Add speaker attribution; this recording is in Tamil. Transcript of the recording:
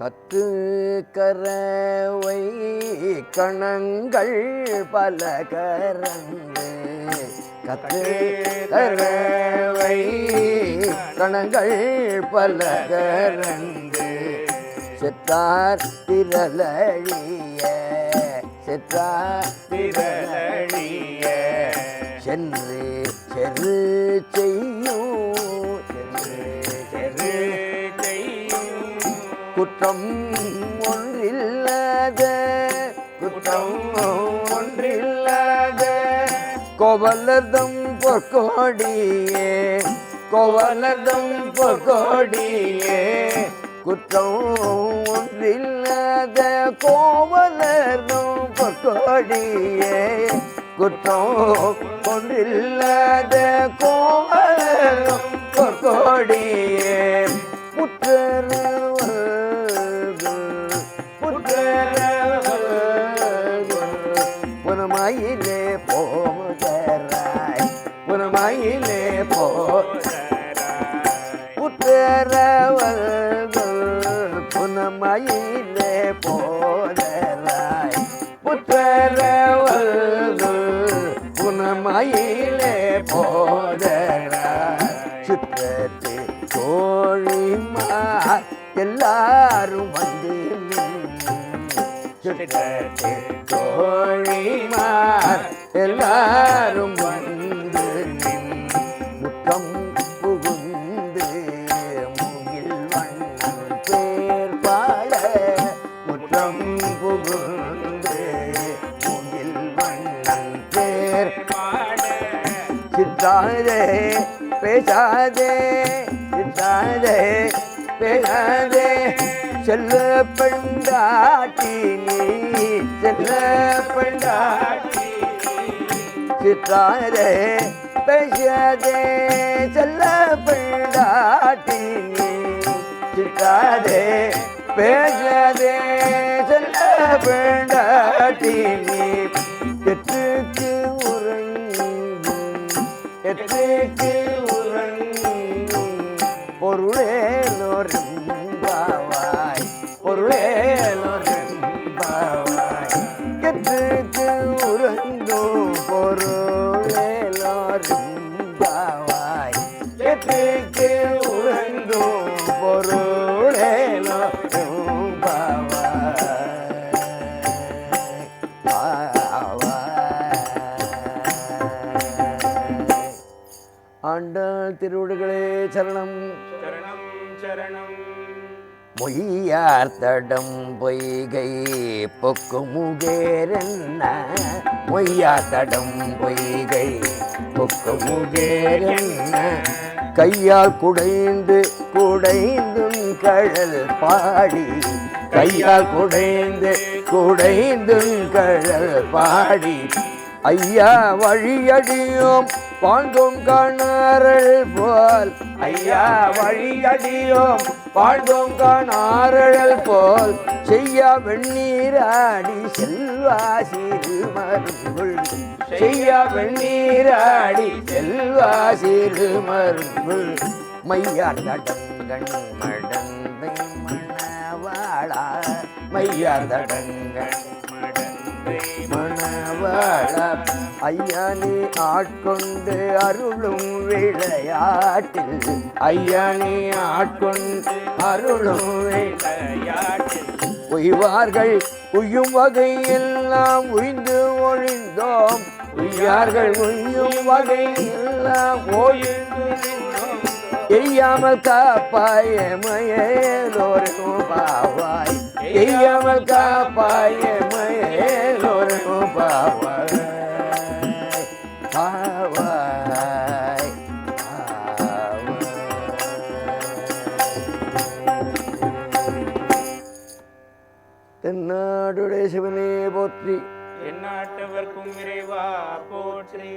Speaker 1: கத்து கரவை கணங்கள் பல கரந்து கத்து கரவை கணங்கள் பல கரந்து செத்தார் திரளிய செத்தார் திரளிய சென்று செரு செய்யும் குற்றம் ஒன்றில்லாத குற்றம் ஒன்றில்லாத கோவலர்தம் பொற்கோடியே கோவலர்தம் பொற்கோடியே குற்றம் ஒன்றில்லாத கோவலர்தம் பொற்கோடியே குற்றம் ஒன்றில்லாத கோவலர்தம் பொற்கோடியே புனமாயிலே போதராய் புனமாயிலே புத்திரவர்கள் புனமாயிலே போதராய் புத்திரவர்கள் புனமாயிலே போதராய் சுற்றத்து தோழிமார் எல்லாரும் வந்து சுற்றத்து தோழிமார் எல்லாரும் வந்து முத்தம் புகுந்து முகில் வண்ணம் பேர் பாட முத்தம் புகுந்து முகில் வண்ணம் பேர் பாட சித்தாரே பேசாதே சித்தாரே பேசாதே செல்ல பெண்டாட்டி நீ செல்ல பெண்டாட்டி சித்தாரே பேசாதே செல்ல பெண்டாட்டி நீ சித்தாரே பேசாதே செல்ல பெண்டாட்டி நீ எற்றுக்கு உறங்கும் எற்றுக்கு உறங்கும் பொருளேலோரெம்பாவாய் பொருளேலோரெம்பாவாய் எற்றுக்கு உறங்கும் பொருளேலோரெம்பாவாய் எற்றுக்கு உறங்கும் ஆண்டாள் திருவடிகளே சரணம்
Speaker 2: சரணம் சரணம்.
Speaker 1: மொய்யார் தடம் பொய்கை பொக்குமுகேரென்ன மொய்யார் தடம் பொய்கை பொக்குமுகேரென்ன கையால் குடைந்து குடைந்தும் கழல் பாடி கையால் குடைந்து குடைந்தும் கழல் பாடி ஐயா வழியடியோம் பாண்டோம் காணாரள் போல் ஐயா வழியடியோம் பாண்டோம் காணாரள் போல் செய்ய வெண்ணீராடி செல்வா சிறு மருங்குள் செய்ய வெண்ணீராடி செல்வா சிறு மருங்குள் மையார் தடங்கண் மடந்தை மணவாளா மையார் தடங்கண் மணவாள ஐயா நீ ஆட்கொண்டு அருளும் விளையாட்டில் ஐயா நீ ஆட்கொண்டு அருளும் விளையாட்டில் உய்வார்கள் உய்யும் வகையெல்லாம் உய்ந்து ஒழிந்தோம் உய்யார்கள் உய்யும் வகையெல்லாம் ஒழிந்து எய்யாமல் காப்பாய மயலோரும் பாவாய் எய்யாமல் காப்பாய மயலோரும் பாவாய் பாவாய் தென்னாடுடைய சிவனே போற்றி
Speaker 2: எந்நாட்டவர்க்கும் இறைவா போற்றி.